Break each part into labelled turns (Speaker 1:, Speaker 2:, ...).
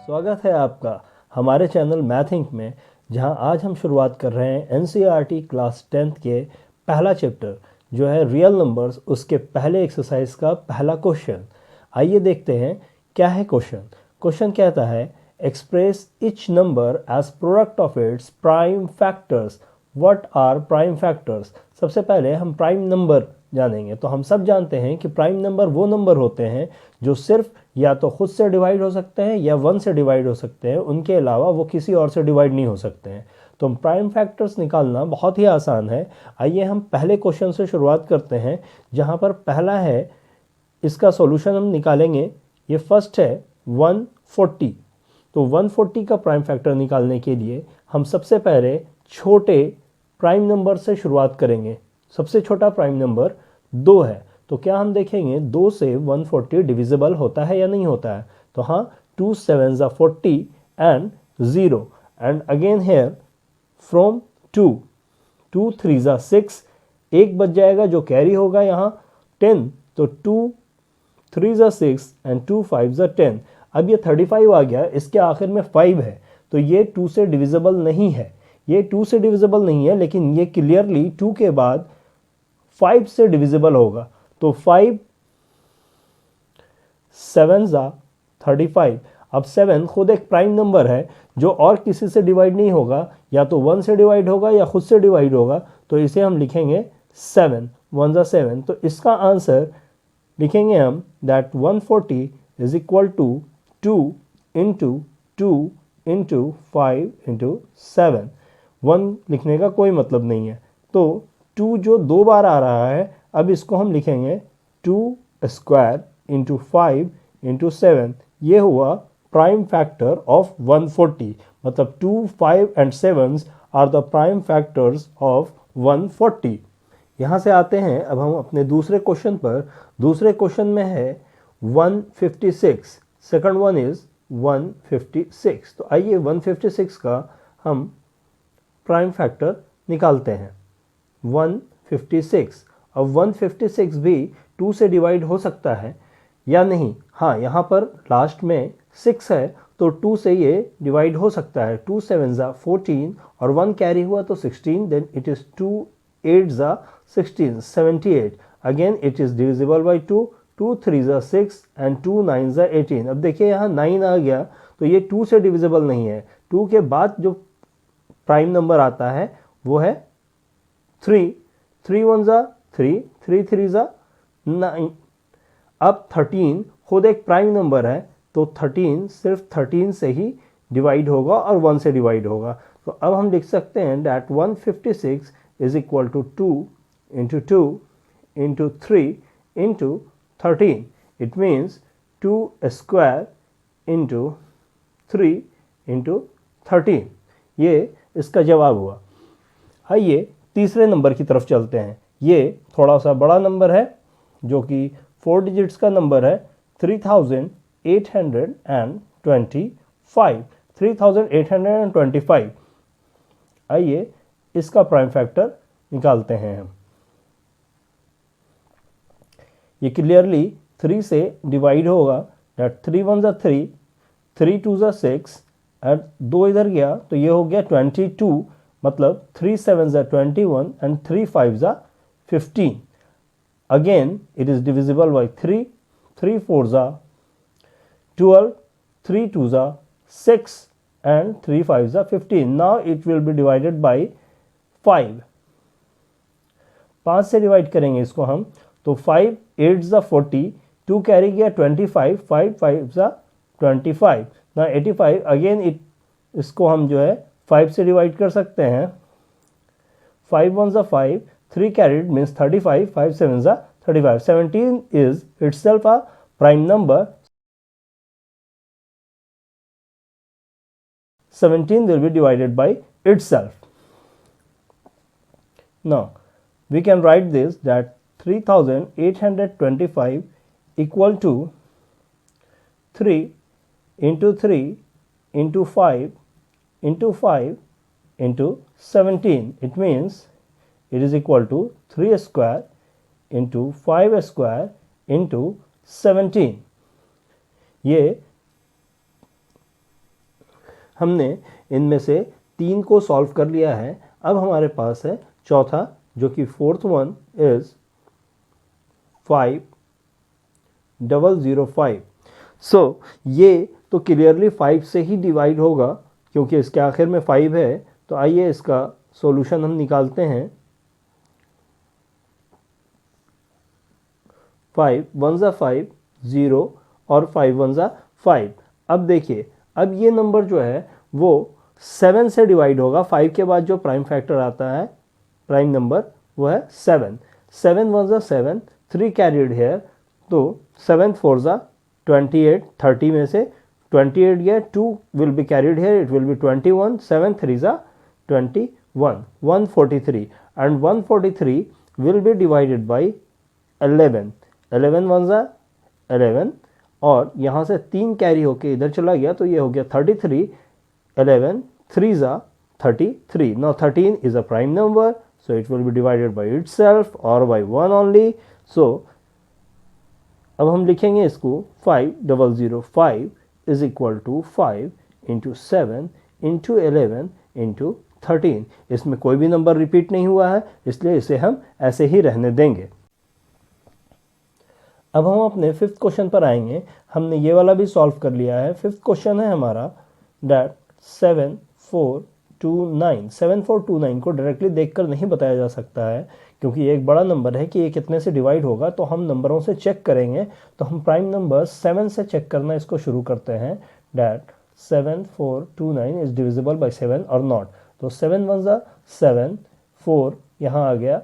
Speaker 1: स्वागत है आपका हमारे चैनल मैथिंक में, जहां आज हम शुरुआत कर रहे हैं एनसीईआरटी क्लास 10th के पहला चैप्टर जो है रियल नंबर्स, उसके पहले एक्सरसाइज का पहला क्वेश्चन। आइए देखते हैं क्या है क्वेश्चन। क्वेश्चन कहता है express each number as product of its prime factors. What are prime factors? सबसे पहले हम प्राइम नंबर जानेंगे। तो हम सब जानते हैं कि प्राइम नंबर वो नंबर होते हैं जो सिर्फ या तो खुद से डिवाइड हो सकते हैं या 1 से डिवाइड हो सकते हैं, उनके अलावा वो किसी और से डिवाइड नहीं हो सकते हैं। तो प्राइम फैक्टर्स निकालना बहुत ही आसान है। आइए हम पहले क्वेश्चन से शुरुआत करते हैं, जहाँ पर पहला है, इसका सॉल्यूशन हम निकालेंगे। ये फर्स्ट है 140। तो 140 का प्राइम फैक्टर निकालने के लिए हम सबसे पहले छोटे प्राइम नंबर से शुरुआत करेंगे। सबसे छोटा प्राइम नंबर 2 है। तो क्या हम देखेंगे 2 से 140 डिविजिबल होता है या नहीं होता है? तो हाँ, 2 7s are 40 and 0 and again here from 2 3s are 6, एक बच जाएगा जो कैरी होगा यहाँ 10। तो 2 3s are 6 and 2 5s are 10। अब ये 35 आ गया, इसके आखिर में 5 है, तो ये 2 से डिविजिबल नहीं है। ये 2 से डिविजिबल नहीं है, लेकिन ये क्लियरली 2 के बाद 5 से डिविजिबल होगा। तो 5 7s are 35। अब 7 खुद एक प्राइम नंबर है जो और किसी से डिवाइड नहीं होगा, या तो 1 से डिवाइड होगा या खुद से डिवाइड होगा। तो इसे हम लिखेंगे 7 1s are 7। तो इसका आंसर लिखेंगे हम that 140 is equal to 2 into 2 into 5 into 7। 1 लिखने का कोई मतलब नहीं है, तो 2 जो 2 बार आ रहा है, अब इसको हम लिखेंगे 2 स्क्वायर इंटू 5 इंटू 7। ये हुआ प्राइम फैक्टर ऑफ 140। मतलब 2 5 and 7 are the prime factors of 140। यहाँ से आते हैं अब हम अपने दूसरे क्वेश्चन पर। दूसरे क्वेश्चन में है 156। Second one is 156। तो आइए 156 का हम प्राइम फैक्टर निकालते हैं। 156। अब 156 भी 2 से डिवाइड हो सकता है या नहीं? हाँ, यहाँ पर लास्ट में 6 है, तो 2 से ये डिवाइड हो सकता है। 2 7s are 14 और 1 कैरी हुआ तो 16, then it is 2 8s are 16 78। Again it is divisible by 2 2 3s are 6 and 2 9s are 18। अब देखिए यहाँ 9 आ गया, तो ये 2 से डिविजिबल नहीं है। 2 के बाद जो प्राइम नंबर आता है वो है 3 3 1s are 3 3 3s are 9। अब 13 खुद एक प्राइम नंबर है, तो 13 सिर्फ 13 से ही डिवाइड होगा और 1 से डिवाइड होगा। तो अब हम लिख सकते हैं that 156 is equal to 2 into 2 into 3 into 13। It means 2 square into 3 into 13। ये इसका जवाब हुआ। आइए तीसरे नंबर की तरफ चलते हैं। ये थोड़ा सा बड़ा नंबर है, जो कि 4 डिजिट्स का नंबर है। 3825। 3825। आइए इसका प्राइम फैक्टर निकालते हैं हम। ये क्लियरली 3 से डिवाइड होगा, that 3 1s are 3 3 2s are 6 और 2 इधर गया तो ये हो गया 22। मतलब 3 7s are 21 and 3 5s are 15। Again it is divisible by 3 3 4s are 12 3 2s are 6 and 3 5s are 15। Now it will be divided by 5। 5 से डिवाइड करेंगे इसको हम, तो 5 8s are 40 2 कैरी गया 25 5 5s are 25। ना 85। अगेन इसको हम जो है 5 से डिवाइड कर सकते हैं। 5 1s are 5 3 carried means 35 5 7s are 35। 17 is itself a prime number। 17 will be divided by itself। Now we can write this that 3825 equal to 3 into 3 into 5 into 5 into 17। It means it is equal to 3 square into 5 square into 17। ये हमने इनमें से 3 को solve कर लिया है। अब हमारे पास है चौथा, जो कि फोर्थ वन इज 5005। सो ये तो क्लियरली 5 से ही डिवाइड होगा, क्योंकि इसके आखिर में 5 है। तो आइए इसका सॉल्यूशन हम निकालते हैं। 5 1 ज़ा 5 0 और 5 1 ज़ा 5। अब देखिए, अब ये नंबर जो है वो 7 से डिवाइड होगा। 5 के बाद जो प्राइम फैक्टर आता है, प्राइम नंबर, वो है 7। 7 1 ज़ा 7, 3 कैरिड हेयर, तो 7 4 ज़ा 28, 30 में से 28 गया, 2 will be carried here, it will be 21, 7 3 ज़ा 21, 143, and 143 will be divided by 11। 11 1 ज़ा 11, और यहाँ से 3 कैरी होके इधर चला गया, तो ये हो गया 33। 11 3 ज़ा 33। Now 13 is a prime number, so it will be divided by itself or by 1 only. So अब हम लिखेंगे इसको 5005 is equal to 5 into 7 into 11 into 13। इसमें कोई भी नंबर रिपीट नहीं हुआ है, इसलिए इसे हम ऐसे ही रहने देंगे। अब हम अपने फिफ्थ क्वेश्चन पर आएंगे। हमने ये वाला भी सॉल्व कर लिया है। फिफ्थ क्वेश्चन है हमारा दैट 7429। 7429 को डायरेक्टली देखकर नहीं बताया जा सकता है, क्योंकि ये एक बड़ा नंबर है कि ये कितने से डिवाइड होगा। तो हम नंबरों से चेक करेंगे। तो हम प्राइम नंबर 7 से चेक करना इसको शुरू करते हैं। डैट 7429 इज डिविजिबल बाई 7 और नॉट। तो 7 1 ज़ा 7, 4 यहाँ आ गया,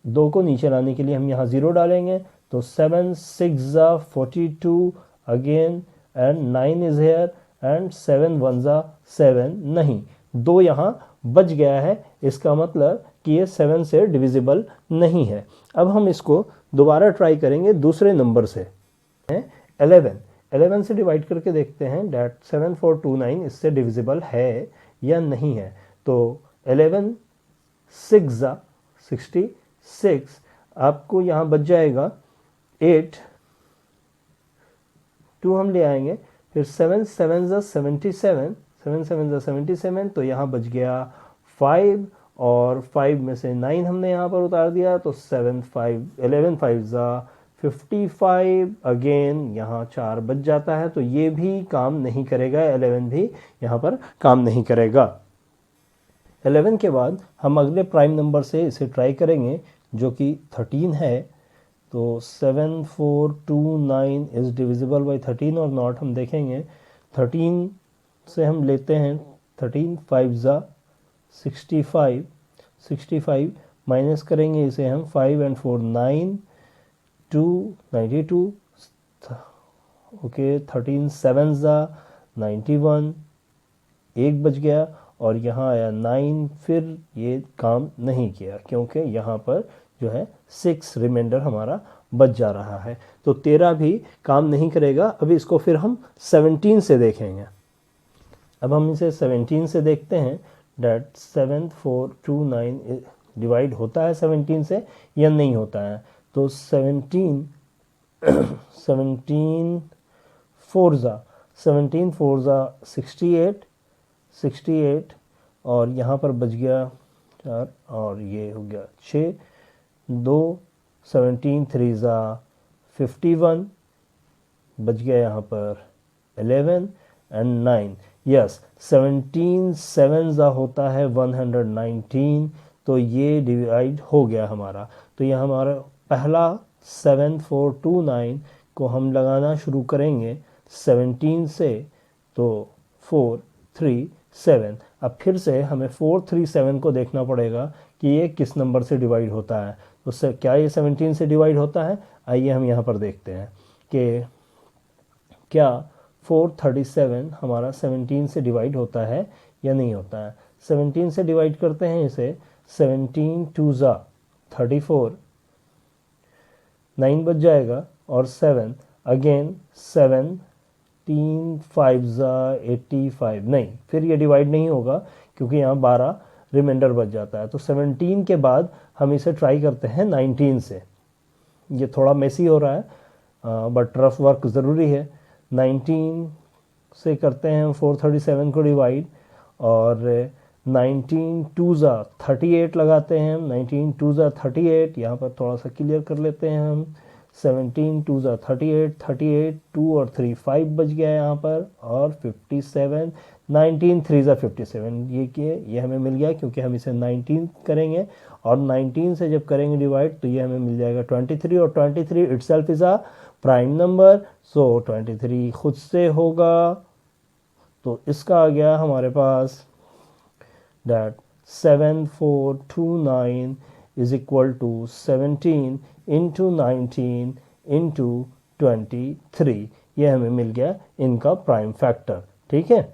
Speaker 1: 2 को नीचे लाने के लिए हम यहाँ 0 डालेंगे। तो 7 6 ज़ा 42 again, and 9 is here, and 7 1 ज़ा 7 नहीं, 2 यहाँ बच गया है। इसका मतलब कि ये 7 से डिविजिबल नहीं है। अब हम इसको दोबारा ट्राई करेंगे दूसरे नंबर से। 11 से डिवाइड करके देखते हैं डैट 7429 इससे डिविजिबल है या नहीं है। तो 11 6 ज़ा 66, आपको यहाँ बच जाएगा 8, 2 हम ले आएंगे, फिर 7 7 ज़ा 77, 7 7 ज़ा 77, तो यहाँ बच गया 5, और 5 में से 9 हमने यहाँ पर उतार दिया, तो 7 5 11 5 ज़ा 55 अगेन, यहाँ 4 बच जाता है। तो ये भी काम नहीं करेगा, 11 भी यहाँ पर काम नहीं करेगा। 11 के बाद हम अगले प्राइम नंबर से इसे ट्राई करेंगे, जो कि 13 है। तो 7429 इज़ डिविजिबल बाई 13 और नॉट हम देखेंगे। 13 से हम लेते हैं 13 5 ज़ा 65, 65 माइनस करेंगे इसे हम, 5 एंड 4 9, 2 92, ओके। 13 7 ज़ा 91, 1 बच गया, और यहाँ आया 9, फिर ये काम नहीं किया, क्योंकि यहाँ पर जो है 6 रिमाइंडर हमारा बच जा रहा है। तो 13 भी काम नहीं करेगा। अभी इसको फिर हम 17 से देखेंगे। अब हम इसे 17 से देखते हैं डैट 7429 डिवाइड होता है 17 से या नहीं होता है। तो 17 4 ज़ा 68, 68, और यहाँ पर बच गया 4, और ये हो गया 6, 2 17 3 ज़ा 51, बच गया यहाँ पर 11 एंड 9। यस, 17 7 ज़ा होता है 119, तो ये डिवाइड हो गया हमारा। तो यह हमारा पहला 7429 को हम लगाना शुरू करेंगे 17 से, तो 4 3 7। अब फिर से हमें 4 3 7 को देखना पड़ेगा कि ये किस नंबर से डिवाइड होता है। तो क्या ये 17 से डिवाइड होता है? आइए हम यहाँ पर देखते हैं कि क्या 437 हमारा 17 से डिवाइड होता है या नहीं होता है। 17 से डिवाइड करते हैं इसे। 17 2 ज़ा 34, 9 बच जाएगा, और 7 अगेन 7 3 5 ज़ा 85, नहीं, फिर ये डिवाइड नहीं होगा, क्योंकि यहाँ 12 रिमाइंडर बच जाता है। तो 17 के बाद हम इसे ट्राई करते हैं 19 से। ये थोड़ा मेसी हो रहा है, बट रफ वर्क ज़रूरी है। 19 से करते हैं हम 437 को डिवाइड, और 19 टू ज़ा 38 लगाते हैं हम, 19 टू ज़ा 38, यहाँ पर थोड़ा सा क्लियर कर लेते हैं हम, 17 टू ज़ा 38, 38 2 और 3 5 बच गया है यहाँ पर, और 57, 19 3 ज़ा 57, ये हमें मिल गया क्योंकि हम इसे 19 करेंगे, और 19 से जब करेंगे डिवाइड तो ये हमें मिल जाएगा 23, और 23 itself is a prime number, so 23 खुद से होगा। तो इसका आ गया हमारे पास that 7429 is equal to 17 into 19 into 23, ये हमें मिल गया इनका प्राइम फैक्टर। ठीक है,